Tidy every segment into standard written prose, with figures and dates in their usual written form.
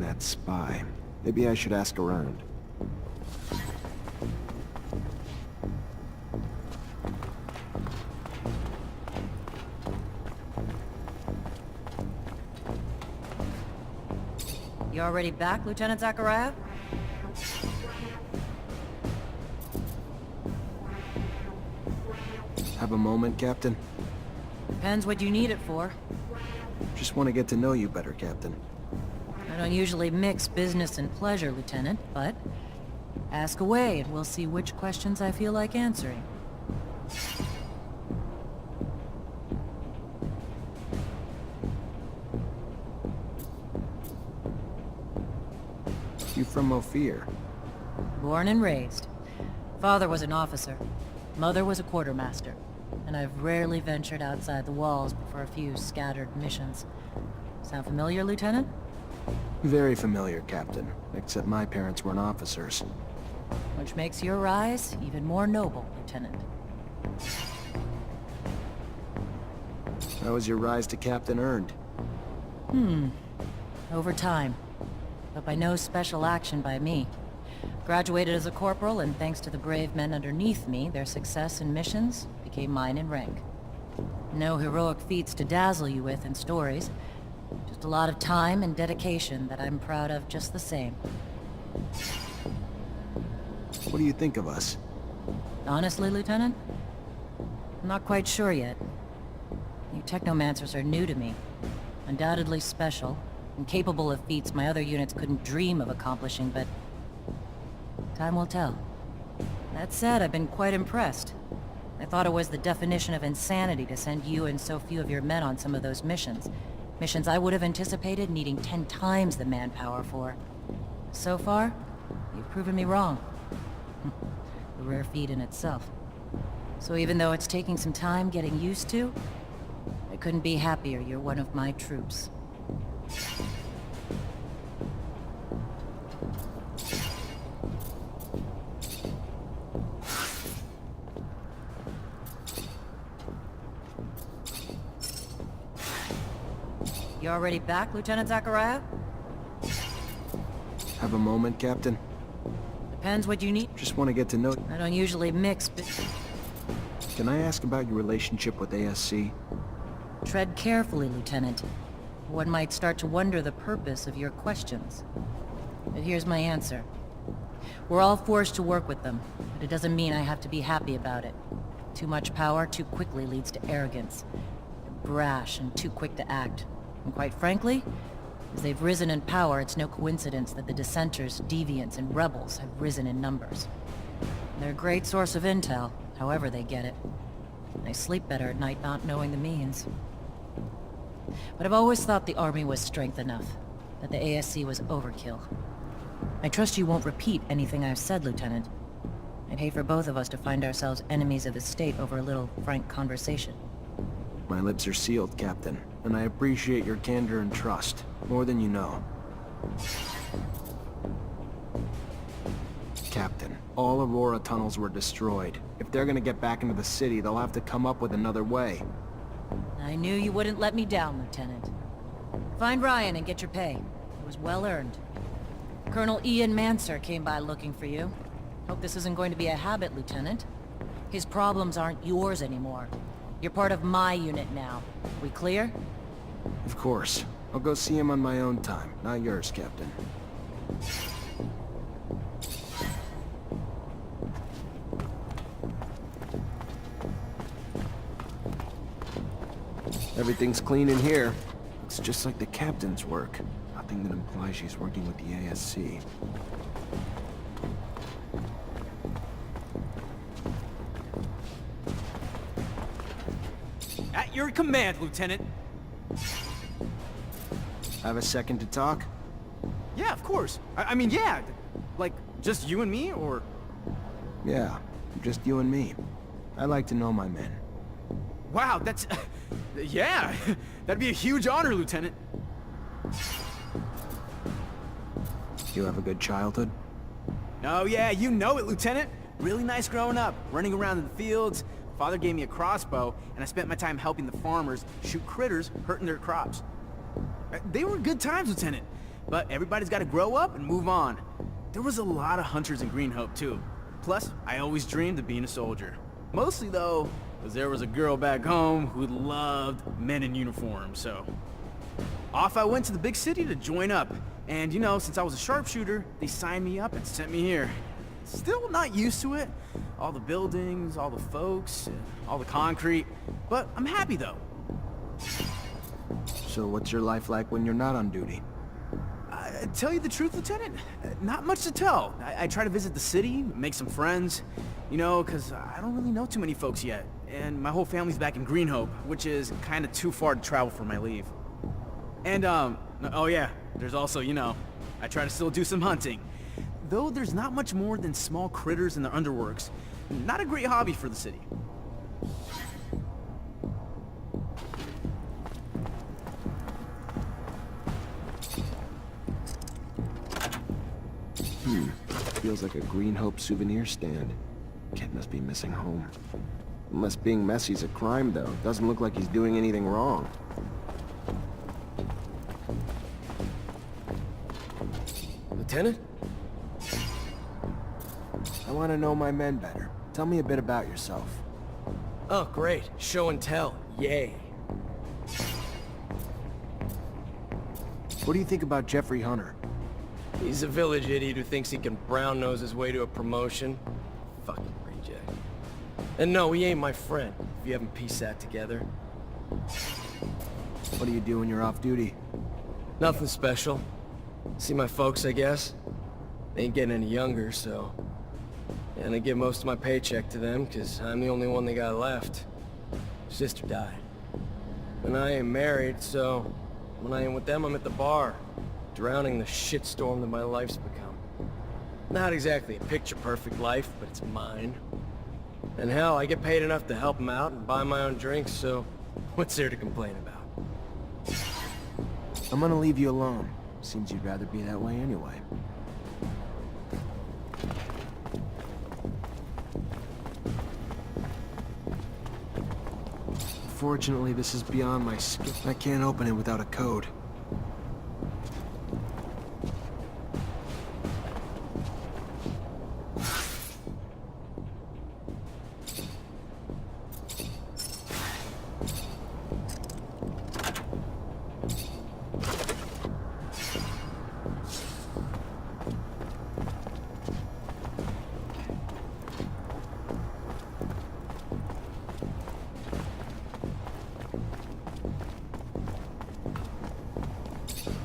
that spy. Maybe I should ask around. You already back, Lieutenant Zachariah? Have a moment, Captain? Depends what you need it for. Just want to get to know you better, Captain. I don't usually mix business and pleasure, Lieutenant, but ask away and we'll see which questions I feel like answering. You from Ophir? Born and raised. Father was an officer. Mother was a quartermaster. And I've rarely ventured outside the walls but for a few scattered missions. Sound familiar, Lieutenant? Very familiar, Captain. Except my parents weren't officers. Which makes your rise even more noble, Lieutenant. How was your rise to Captain earned? Over time. But by no special action by me. Graduated as a corporal, and thanks to the brave men underneath me, their success in missions became mine in rank. No heroic feats to dazzle you with in stories. Just a lot of time and dedication that I'm proud of just the same. What do you think of us? Honestly, Lieutenant? I'm not quite sure yet. You Technomancers are new to me. Undoubtedly special, and capable of feats my other units couldn't dream of accomplishing, but time will tell. That said, I've been quite impressed. I thought it was the definition of insanity to send you and so few of your men on some of those missions. Missions I would have anticipated needing 10 times the manpower for. So far, you've proven me wrong. A rare feat in itself. So even though it's taking some time getting used to, I couldn't be happier you're one of my troops. You already back, Lieutenant Zachariah? Have a moment, Captain? Depends what you need. Just want to get to know... I don't usually mix, but... Can I ask about your relationship with ASC? Tread carefully, Lieutenant. One might start to wonder the purpose of your questions. But here's my answer. We're all forced to work with them, but it doesn't mean I have to be happy about it. Too much power too quickly leads to arrogance. They're brash and too quick to act. And quite frankly, as they've risen in power, it's no coincidence that the dissenters, deviants, and rebels have risen in numbers. They're a great source of intel, however they get it. I sleep better at night not knowing the means. But I've always thought the army was strength enough, that the ASC was overkill. I trust you won't repeat anything I've said, Lieutenant. I'd hate for both of us to find ourselves enemies of the state over a little frank conversation. My lips are sealed, Captain, and I appreciate your candor and trust, more than you know. Captain, all Aurora tunnels were destroyed. If they're gonna get back into the city, they'll have to come up with another way. I knew you wouldn't let me down, Lieutenant. Find Ryan and get your pay. It was well earned. Colonel Ian Mancer came by looking for you. Hope this isn't going to be a habit, Lieutenant. His problems aren't yours anymore. You're part of my unit now. We clear? Of course. I'll go see him on my own time, not yours, Captain. Everything's clean in here. Looks just like the Captain's work. Nothing that implies she's working with the ASC. At your command, Lieutenant. Have a second to talk? Yeah, of course. I mean, yeah. Like, just you and me, or...? Yeah, just you and me. I like to know my men. Wow, that's... yeah, that'd be a huge honor, Lieutenant. You have a good childhood? Oh yeah, you know it, Lieutenant. Really nice growing up, running around in the fields. Father gave me a crossbow, and I spent my time helping the farmers shoot critters hurting their crops. They were good times, Lieutenant. But everybody's got to grow up and move on. There was a lot of hunters in Greenhope, too. Plus, I always dreamed of being a soldier. Mostly, though, because there was a girl back home who loved men in uniform, so... Off I went to the big city to join up. And, you know, since I was a sharpshooter, they signed me up and sent me here. Still not used to it. All the buildings, all the folks, all the concrete. But I'm happy, though. So what's your life like when you're not on duty? Tell you the truth, Lieutenant, not much to tell. I try to visit the city, make some friends, you know, because I don't really know too many folks yet. And my whole family's back in Greenhope, which is kind of too far to travel for my leave. And, oh yeah, there's also, you know, I try to still do some hunting. Though there's not much more than small critters in their underworks. Not a great hobby for the city. Feels like a Greenhope souvenir stand. Kid must be missing home. Unless being messy's a crime, though. Doesn't look like he's doing anything wrong. Lieutenant? I want to know my men better. Tell me a bit about yourself. Oh, great. Show and tell. Yay. What do you think about Jeffrey Hunter? He's a village idiot who thinks he can brown-nose his way to a promotion. Fucking reject. And no, he ain't my friend, if you haven't pieced that together. What do you do when you're off duty? Nothing special. See my folks, I guess. They ain't getting any younger, so... And I give most of my paycheck to them, because I'm the only one they got left. Sister died. And I ain't married, so... When I ain't with them, I'm at the bar. Drowning the shitstorm that my life's become. Not exactly a picture-perfect life, but it's mine. And hell, I get paid enough to help them out and buy my own drinks, so... What's there to complain about? I'm gonna leave you alone. Seems you'd rather be that way anyway. Fortunately, this is beyond my skill. I can't open it without a code.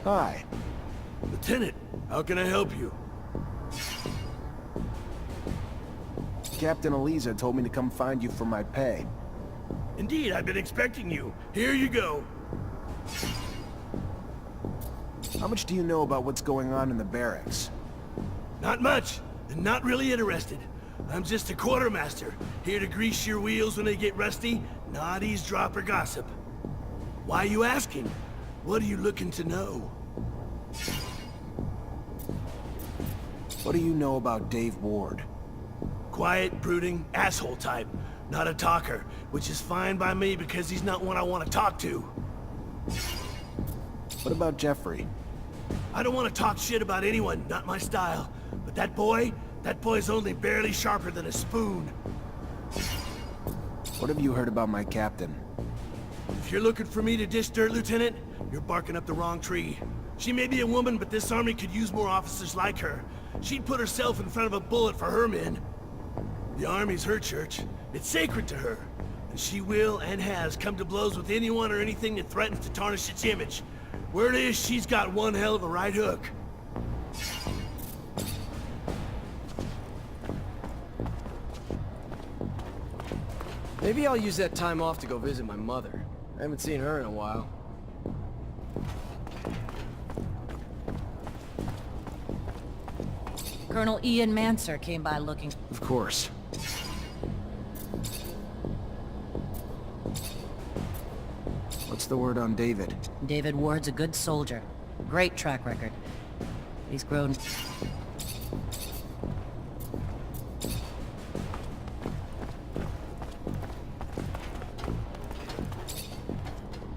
Hi. Lieutenant, how can I help you? Captain Eliza told me to come find you for my pay. Indeed, I've been expecting you. Here you go. How much do you know about what's going on in the barracks? Not much, and not really interested. I'm just a quartermaster, here to grease your wheels when they get rusty, not eavesdrop or gossip. Why are you asking? What are you looking to know? What do you know about Dave Ward? Quiet, brooding, asshole type. Not a talker, which is fine by me because he's not one I want to talk to. What about Jeffrey? I don't want to talk shit about anyone, not my style. But that boy's only barely sharper than a spoon. What have you heard about my captain? If you're looking for me to dish dirt, Lieutenant, you're barking up the wrong tree. She may be a woman, but this army could use more officers like her. She'd put herself in front of a bullet for her men. The army's her church. It's sacred to her. And she will and has come to blows with anyone or anything that threatens to tarnish its image. Word is, she's got one hell of a right hook. Maybe I'll use that time off to go visit my mother. I haven't seen her in a while. Colonel Ian Mancer came by looking... Of course. What's the word on David? David Ward's a good soldier. Great track record. He's grown...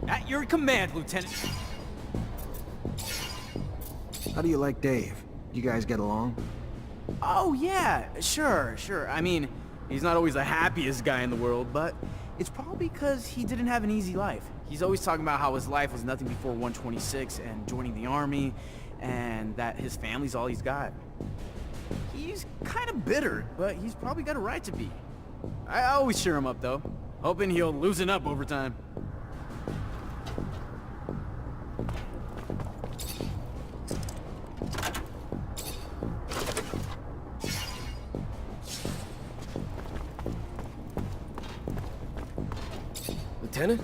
At your command, Lieutenant. How do you like Dave? You guys get along? Oh yeah, sure. I mean, he's not always the happiest guy in the world, but it's probably because he didn't have an easy life. He's always talking about how his life was nothing before 126 and joining the army, and that his family's all he's got. He's kind of bitter, but he's probably got a right to be. I always cheer him up though, hoping he'll loosen up over time. Lieutenant?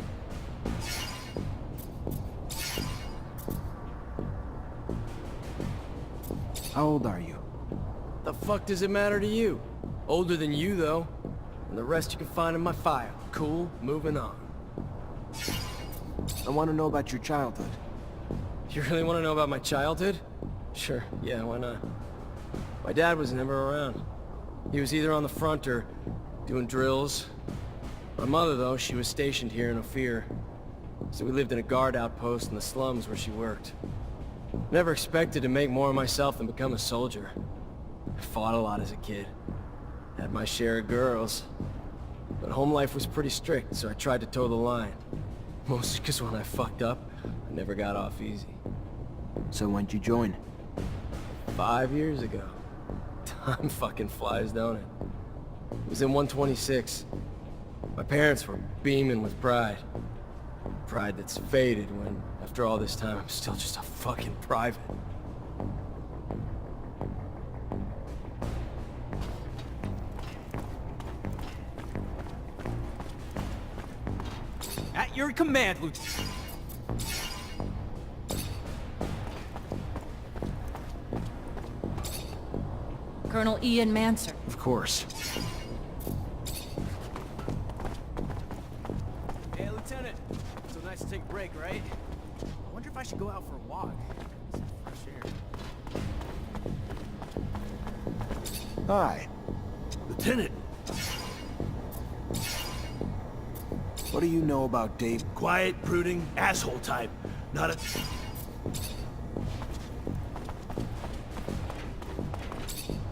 How old are you? The fuck does it matter to you? Older than you, though. And the rest you can find in my file. Cool, moving on. I want to know about your childhood. You really want to know about my childhood? Sure, yeah, why not? My dad was never around. He was either on the front or doing drills. My mother, though, she was stationed here in Ophir. So we lived in a guard outpost in the slums where she worked. Never expected to make more of myself than become a soldier. I fought a lot as a kid. Had my share of girls. But home life was pretty strict, so I tried to toe the line. Mostly because when I fucked up, I never got off easy. So when'd you join? 5 years ago. Time fucking flies, don't it? It was in 126. My parents were beaming with pride. Pride that's faded when, after all this time, I'm still just a fucking private. At your command, Lieutenant. Colonel Ian Mancer. Of course. Hey, Lieutenant. So nice to take a break, right? I wonder if I should go out for a walk. Some fresh air. Hi. Lieutenant, What do you know about Dave? quiet, brooding, asshole type. Not a...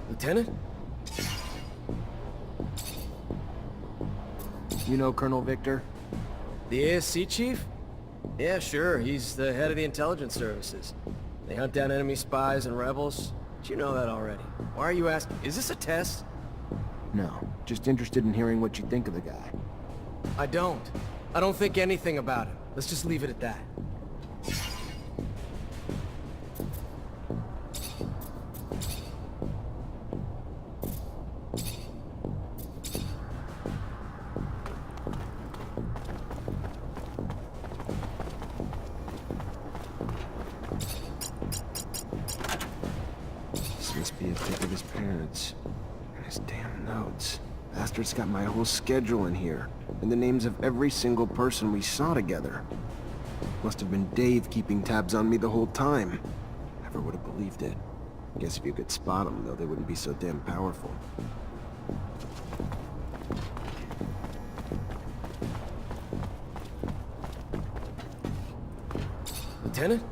Lieutenant? You know Colonel Victor? The ASC chief? Yeah, sure. He's the head of the intelligence services. They hunt down enemy spies and rebels. But you know that already. Why are you asking? Is this a test? No. Just interested in hearing what you think of the guy. I don't. I don't think anything about it. Let's just leave it at that. This must be a pic of his parents. And his damn notes. Bastard's got my whole schedule in here. And the names of every single person we saw together. Must have been Dave keeping tabs on me the whole time. Never would have believed it. Guess if you could spot them, though, they wouldn't be so damn powerful. Lieutenant?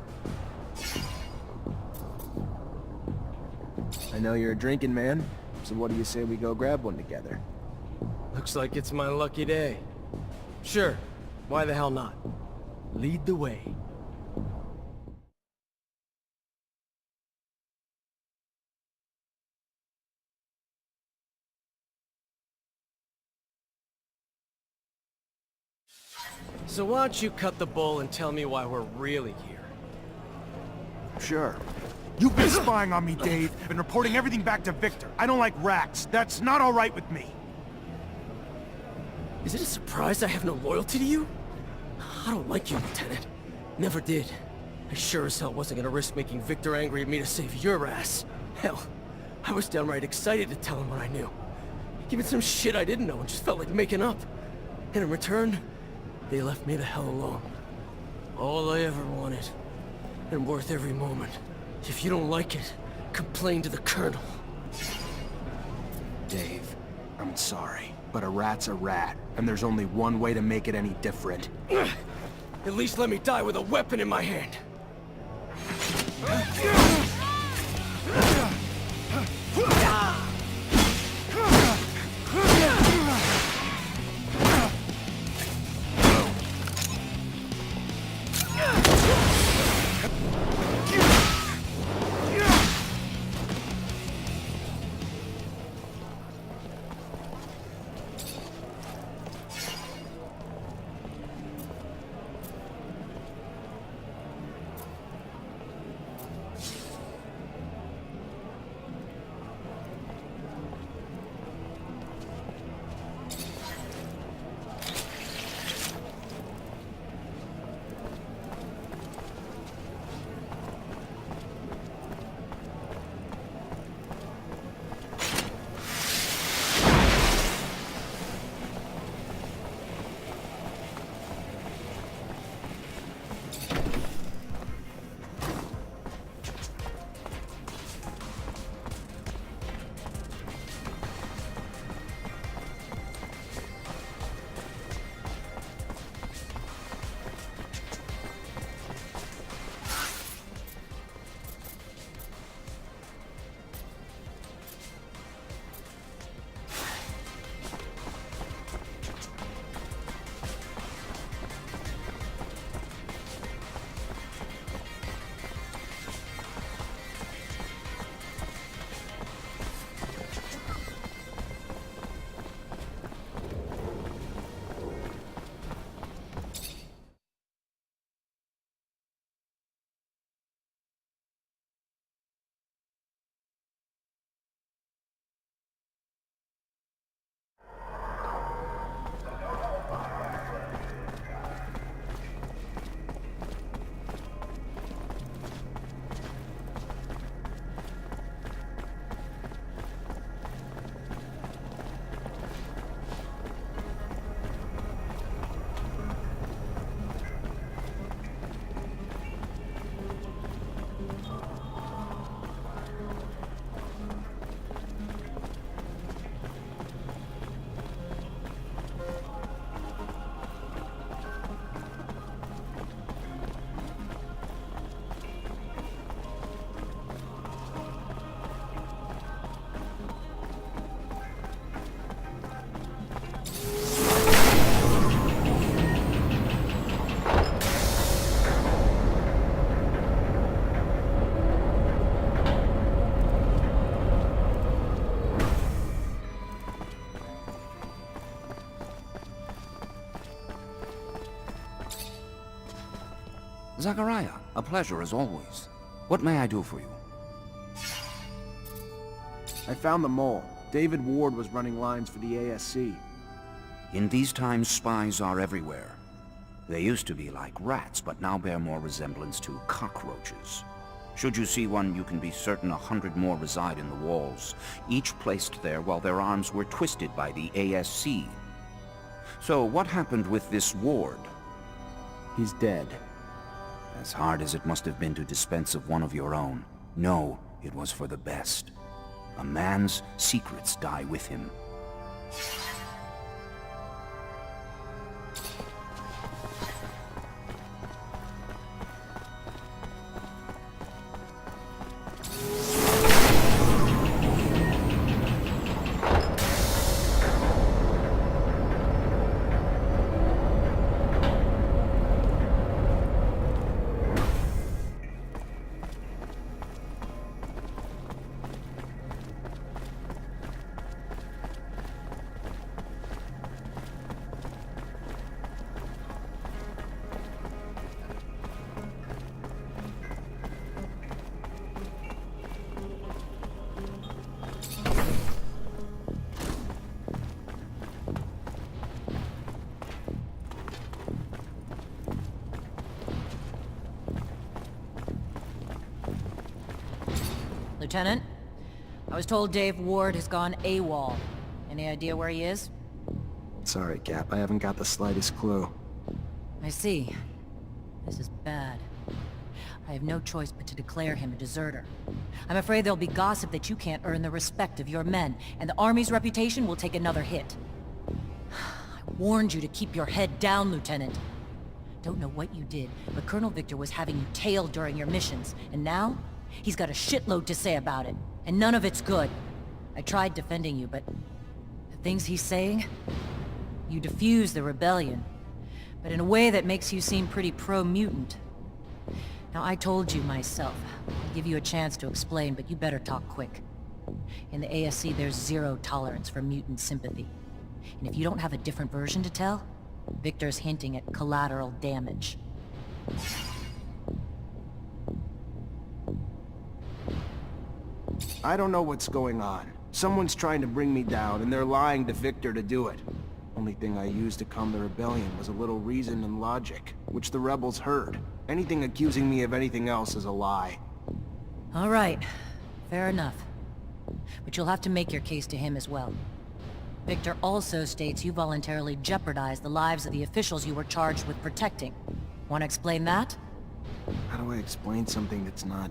I know you're a drinking man, so what do you say we go grab one together? Looks like it's my lucky day. Sure. Why the hell not? Lead the way. So why don't you cut the bull and tell me why we're really here? Sure. You've been spying on me, Dave, and reporting everything back to Victor. I don't like rats. That's not all right with me. Is it a surprise I have no loyalty to you? I don't like you, Lieutenant. Never did. I sure as hell wasn't gonna risk making Victor angry at me to save your ass. Hell, I was downright excited to tell him what I knew. Even some shit I didn't know and just felt like making up. And in return, they left me the hell alone. All I ever wanted. And worth every moment. If you don't like it, complain to the Colonel. Dave, I'm sorry, but a rat's a rat, and there's only one way to make it any different. At least let me die with a weapon in my hand. Zachariah, a pleasure as always. What may I do for you? I found the mole. David Ward was running lines for the ASC. In these times, spies are everywhere. They used to be like rats, but now bear more resemblance to cockroaches. Should you see one, you can be certain 100 more reside in the walls, each placed there while their arms were twisted by the ASC. So what happened with this Ward? He's dead. As hard as it must have been to dispense of one of your own, no, it was for the best. A man's secrets die with him. Lieutenant, I was told Dave Ward has gone AWOL. Any idea where he is? Sorry, Cap, I haven't got the slightest clue. I see. This is bad. I have no choice but to declare him a deserter. I'm afraid there'll be gossip that you can't earn the respect of your men, and the Army's reputation will take another hit. I warned you to keep your head down, Lieutenant. Don't know what you did, but Colonel Victor was having you tailed during your missions, and now? He's got a shitload to say about it, and none of it's good. I tried defending you, but the things he's saying? You defuse the rebellion, but in a way that makes you seem pretty pro-mutant. Now, I told you myself. I'll give you a chance to explain, but you better talk quick. In the ASC, there's zero tolerance for mutant sympathy. And if you don't have a different version to tell, Victor's hinting at collateral damage. I don't know what's going on. Someone's trying to bring me down, and they're lying to Victor to do it. Only thing I used to calm the rebellion was a little reason and logic, which the rebels heard. Anything accusing me of anything else is a lie. All right. Fair enough. But you'll have to make your case to him as well. Victor also states you voluntarily jeopardized the lives of the officials you were charged with protecting. Want to explain that? How do I explain something that's not...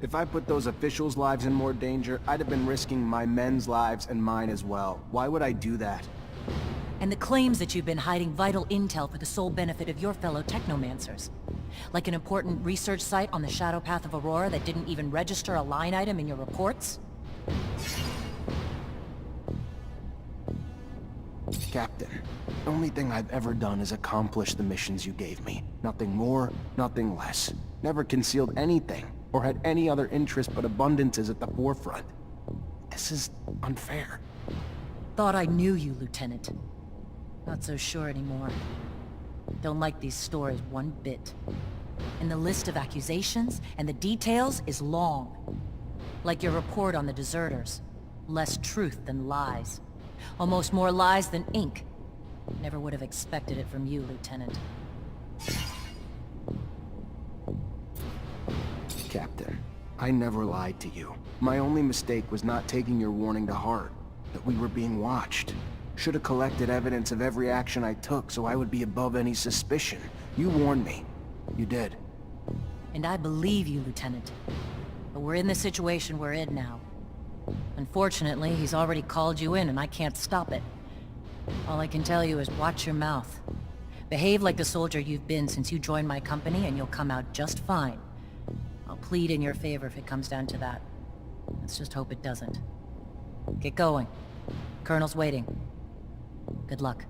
If I put those officials' lives in more danger, I'd have been risking my men's lives and mine as well. Why would I do that? And the claims that you've been hiding vital intel for the sole benefit of your fellow Technomancers. Like an important research site on the shadow path of Aurora that didn't even register a line item in your reports? Captain, the only thing I've ever done is accomplish the missions you gave me. Nothing more, nothing less. Never concealed anything, or had any other interest but abundances at the forefront. This is unfair. Thought I knew you, Lieutenant. Not so sure anymore. Don't like these stories one bit. And the list of accusations and the details is long. Like your report on the deserters. Less truth than lies. Almost more lies than ink. Never would have expected it from you, Lieutenant. Captain, I never lied to you. My only mistake was not taking your warning to heart. That we were being watched. Should have collected evidence of every action I took so I would be above any suspicion. You warned me. You did. And I believe you, Lieutenant. But we're in the situation we're in now. Unfortunately, he's already called you in and I can't stop it. All I can tell you is watch your mouth. Behave like the soldier you've been since you joined my company and you'll come out just fine. I'll plead in your favor if it comes down to that. Let's just hope it doesn't. Get going. Colonel's waiting. Good luck.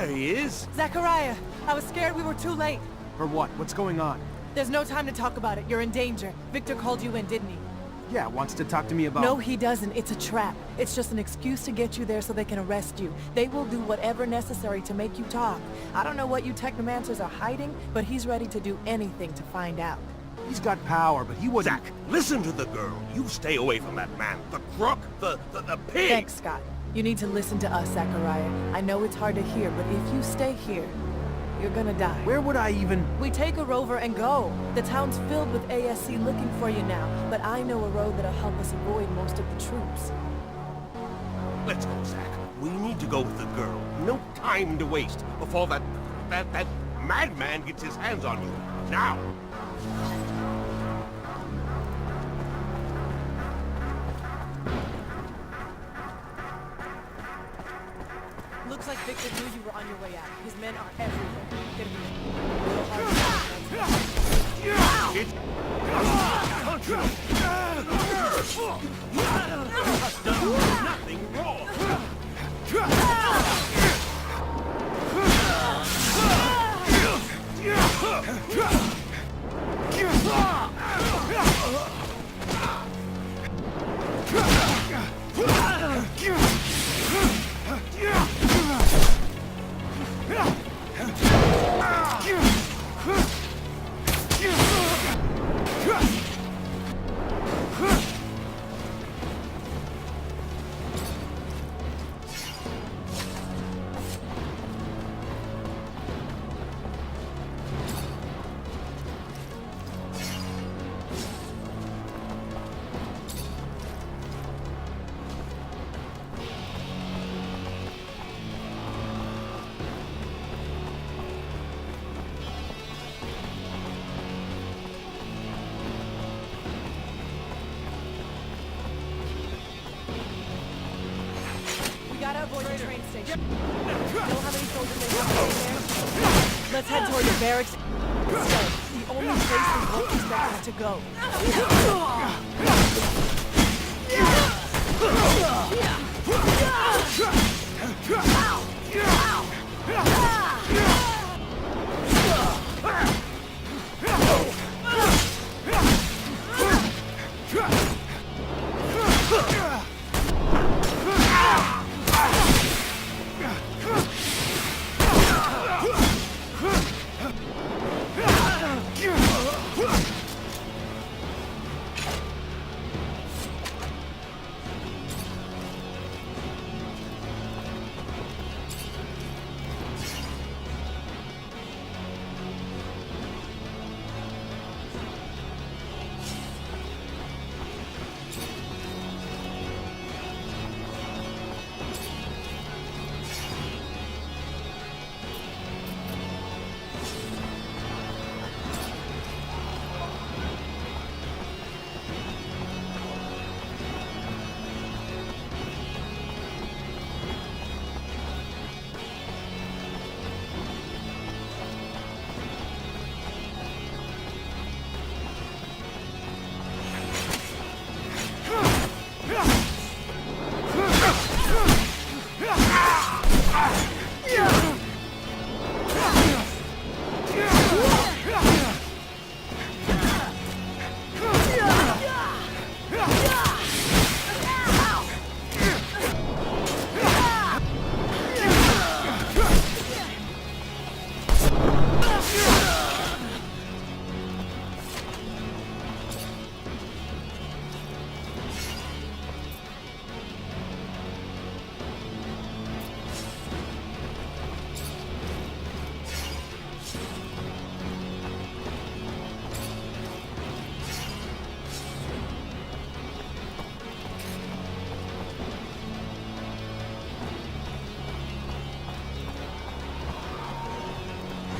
There he is. Zachariah, I was scared we were too late. For what? What's going on? There's no time to talk about it. You're in danger. Victor called you in, didn't he? Yeah, wants to talk to me about... No, he doesn't. It's a trap. It's just an excuse to get you there so they can arrest you. They will do whatever necessary to make you talk. I don't know what you Technomancers are hiding, but he's ready to do anything to find out. He's got power, but he wouldn't... Zach, listen to the girl. You stay away from that man. The crook, the pig. Thanks, Scott. You need to listen to us, Zachariah. I know it's hard to hear, but if you stay here, you're gonna die. Where would I even... We take a rover and go. The town's filled with ASC looking for you now, but I know a road that'll help us avoid most of the troops. Let's go, Zach. We need to go with the girl. No time to waste before that madman gets his hands on you. Now! Looks like Victor knew you were on your way out. His men are everywhere. Gonna be a little hard to It's... Punch him! I've done nothing wrong! Gotta avoid the train station. Know how many soldiers they have in there? Let's head toward the barracks. Instead, the only place we won't expect us to go.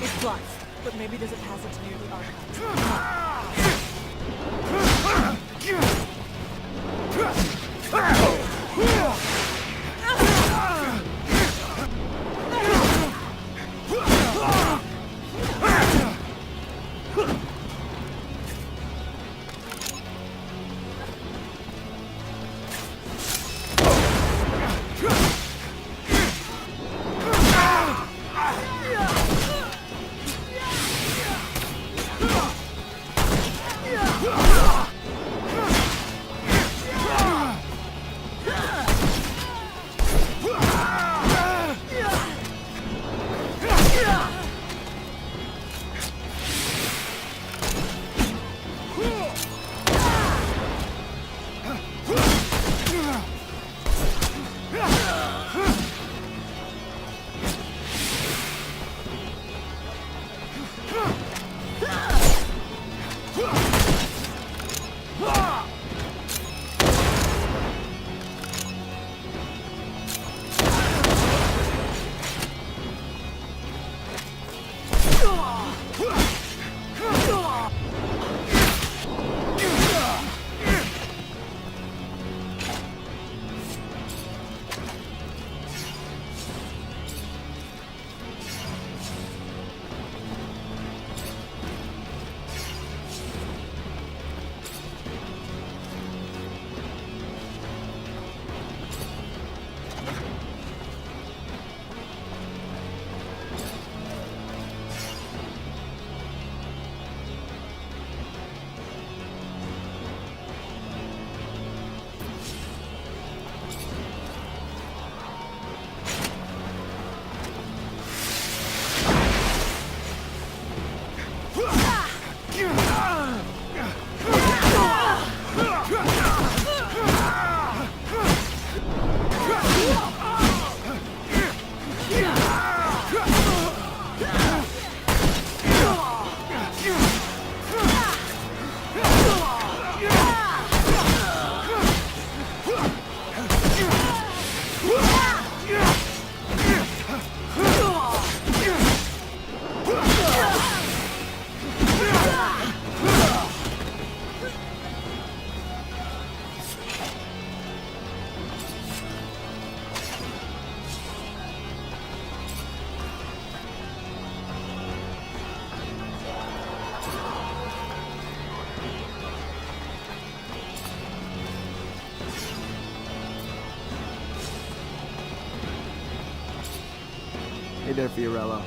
It's blocked, but maybe there's a passage near the archives. Hey there, Fiorello.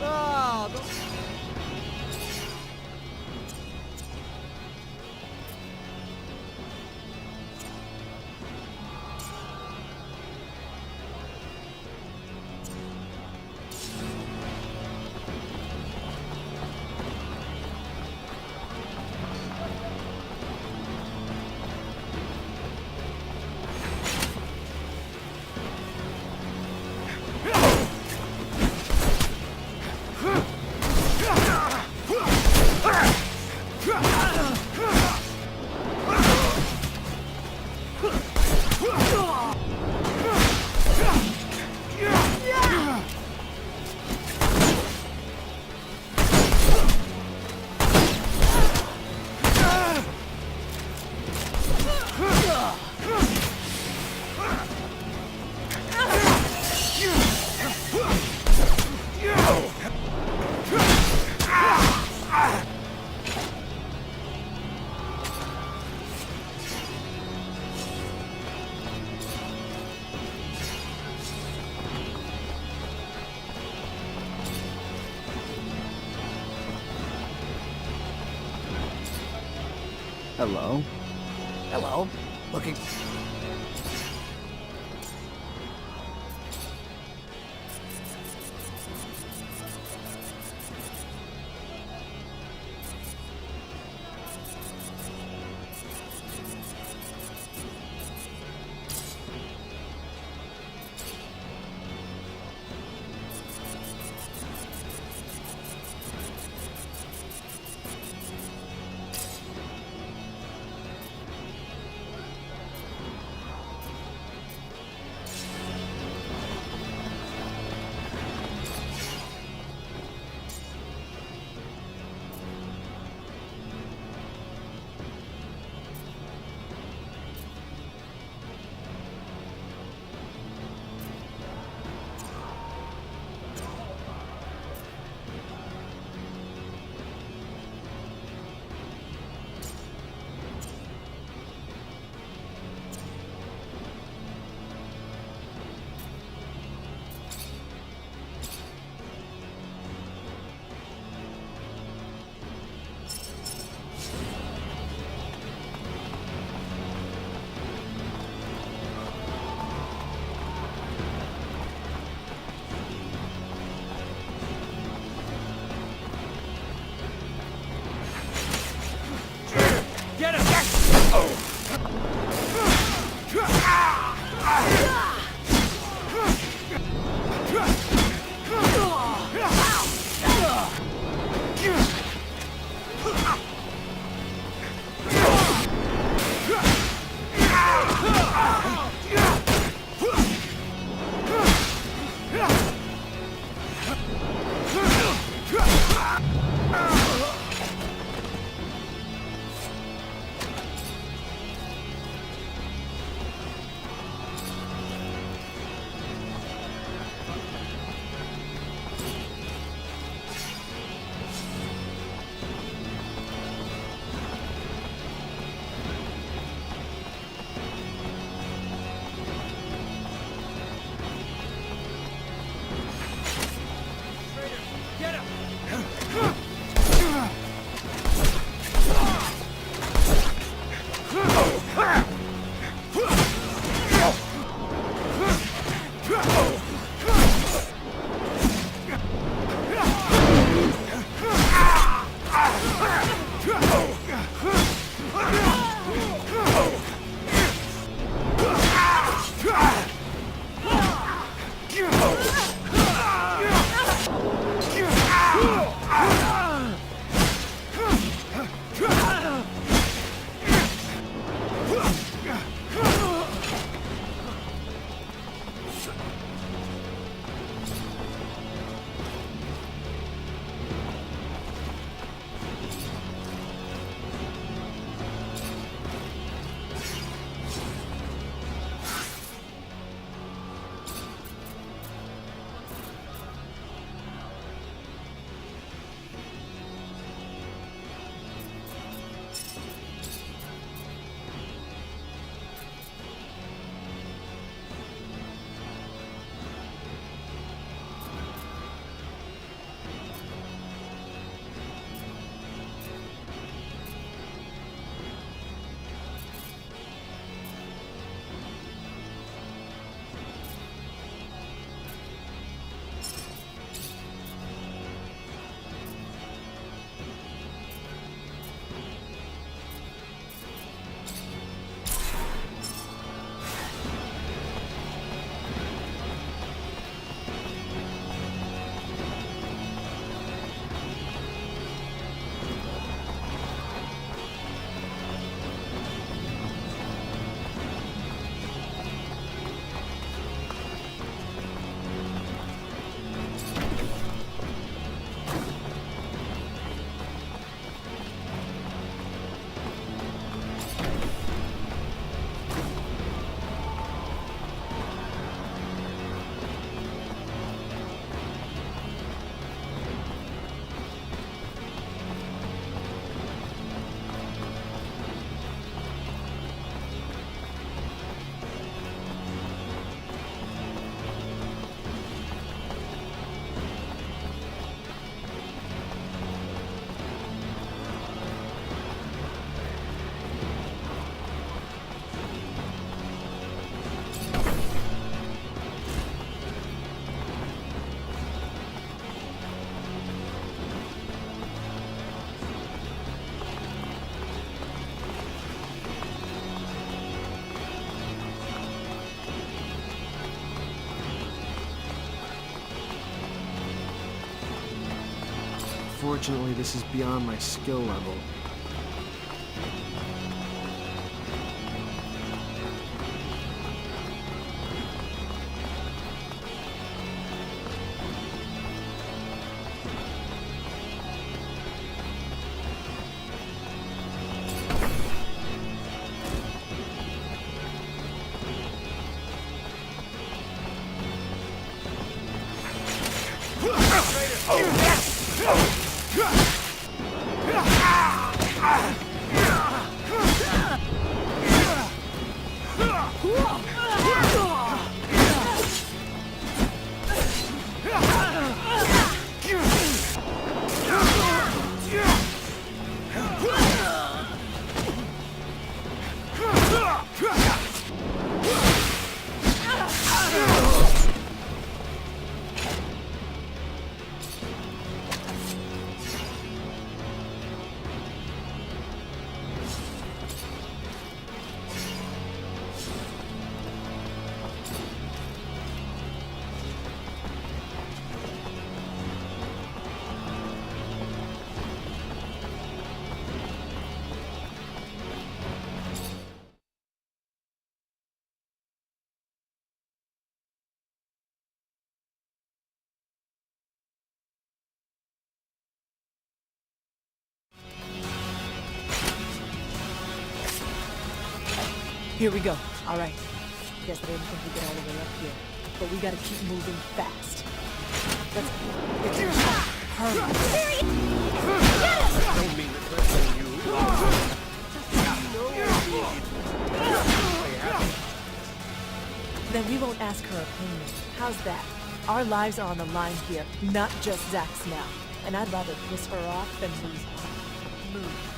Oh, don't... Hello? Hello. Looking... Unfortunately, this is beyond my skill level. Here we go. All right. Guess I didn't think we'd get all the way up here, but we gotta keep moving fast. Let's get hurry. Don't mean to threaten you. Then we won't ask her opinion. How's that? Our lives are on the line here, not just Zach's now. And I'd rather piss her off than lose her. Move.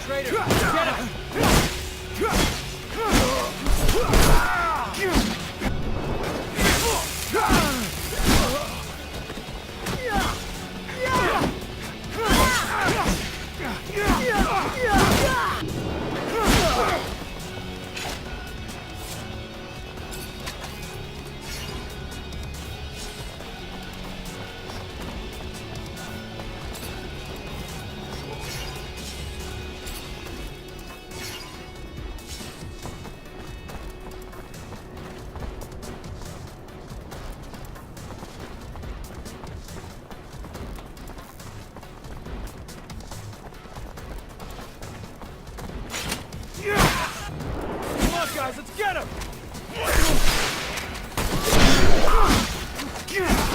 Traitor, get him! Come on, guys, let's get him! Yeah!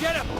Get him!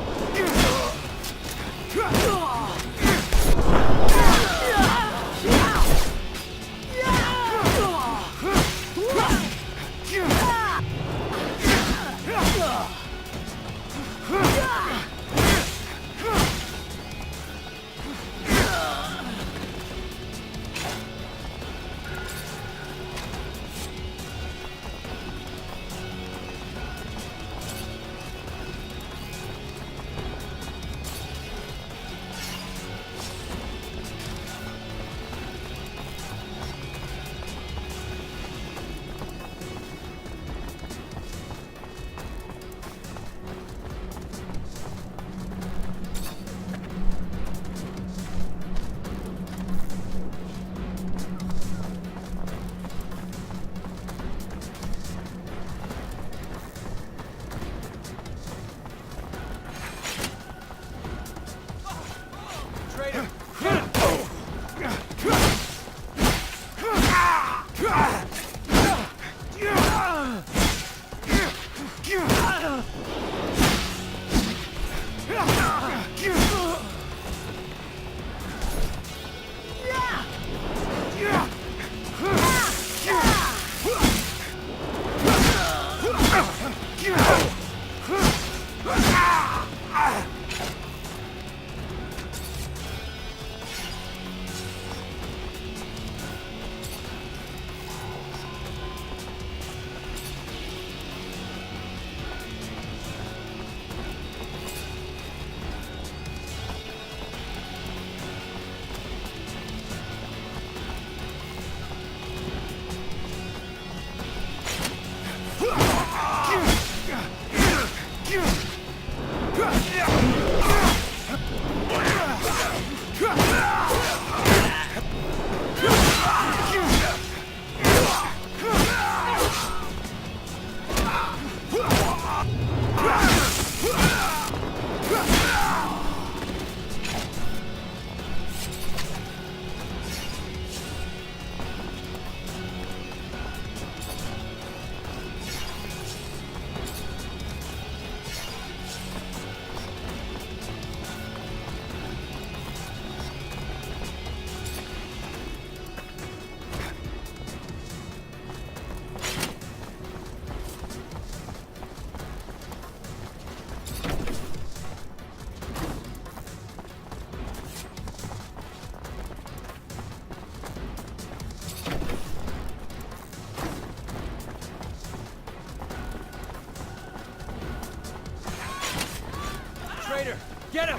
Traitor, get him!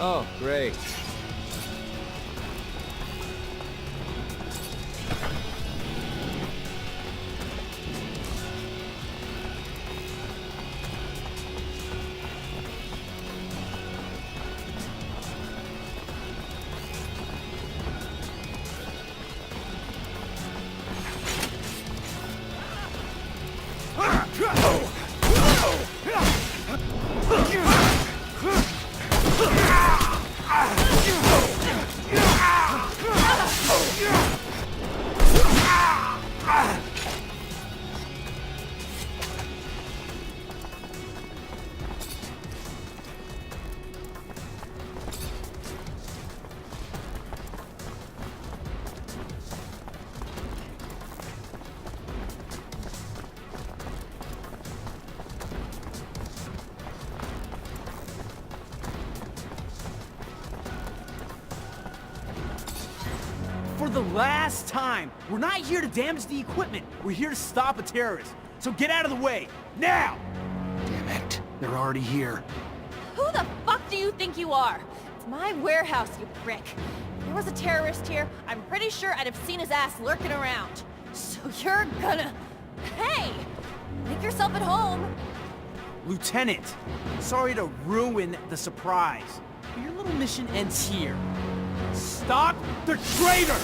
Oh, great. Ah! For the last time, we're not here to damage the equipment. We're here to stop a terrorist. So get out of the way, now! Damn it. They're already here. Who the fuck do you think you are? It's my warehouse, you prick. If there was a terrorist here, I'm pretty sure I'd have seen his ass lurking around. So you're gonna... Hey! Make yourself at home. Lieutenant, sorry to ruin the surprise, but your little mission ends here. Stop the traitor!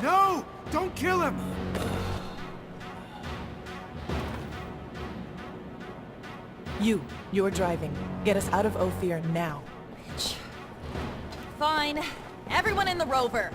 No! Don't kill him! You're driving. Get us out of Ophir now. Fine. Everyone in the rover.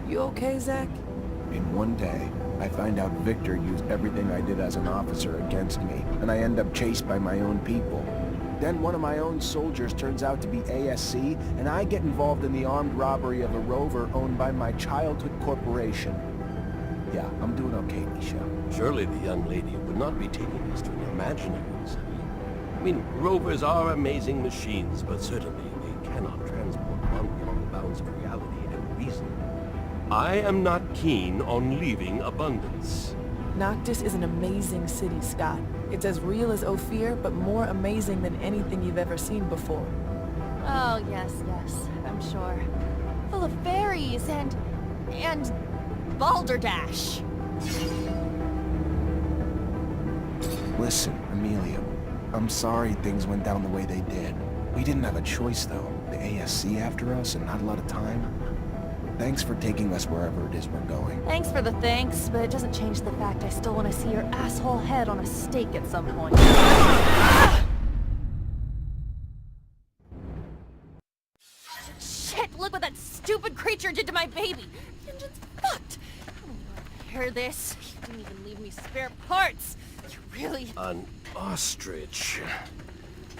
You okay, Zach? In one day, I find out Victor used everything I did as an officer against me, and I end up chased by my own people. Then one of my own soldiers turns out to be ASC, and I get involved in the armed robbery of a rover owned by my childhood corporation. Yeah, I'm doing okay, Nisha. Surely the young lady would not be taking us to an imaginary city. I mean, rovers are amazing machines, but certainly they cannot transport one beyond the bounds of reality and reason. I am not keen on leaving Abundance. Noctis is an amazing city, Scott. It's as real as Ophir, but more amazing than anything you've ever seen before. Oh, yes, I'm sure. Full of fairies and balderdash. Listen, Amelia, I'm sorry things went down the way they did. We didn't have a choice, though. The ASC after us and not a lot of time. Thanks for taking us wherever it is we're going. Thanks for the thanks, but it doesn't change the fact I still want to see your asshole head on a stake at some point. Shit, look what that stupid creature did to my baby! The engine's fucked! I don't even hear this. You didn't even leave me spare parts! You really... An ostrich.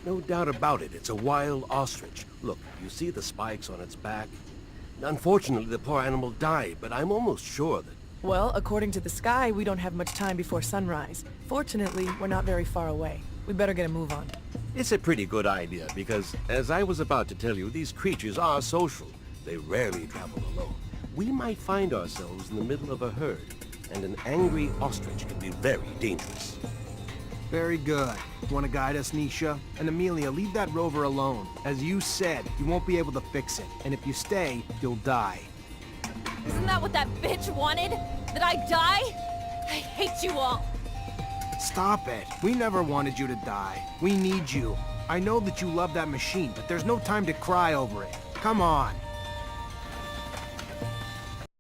No doubt about it, it's a wild ostrich. Look, you see the spikes on its back? Unfortunately, the poor animal died, but I'm almost sure that... Well, according to the sky, we don't have much time before sunrise. Fortunately, we're not very far away. We better get a move on. It's a pretty good idea, because, as I was about to tell you, these creatures are social. They rarely travel alone. We might find ourselves in the middle of a herd, and an angry ostrich can be very dangerous. Very good. Want to guide us, Nisha? And Amelia, leave that rover alone. As you said, you won't be able to fix it. And if you stay, you'll die. Isn't that what that bitch wanted? That I die? I hate you all. Stop it. We never wanted you to die. We need you. I know that you love that machine, but there's no time to cry over it. Come on.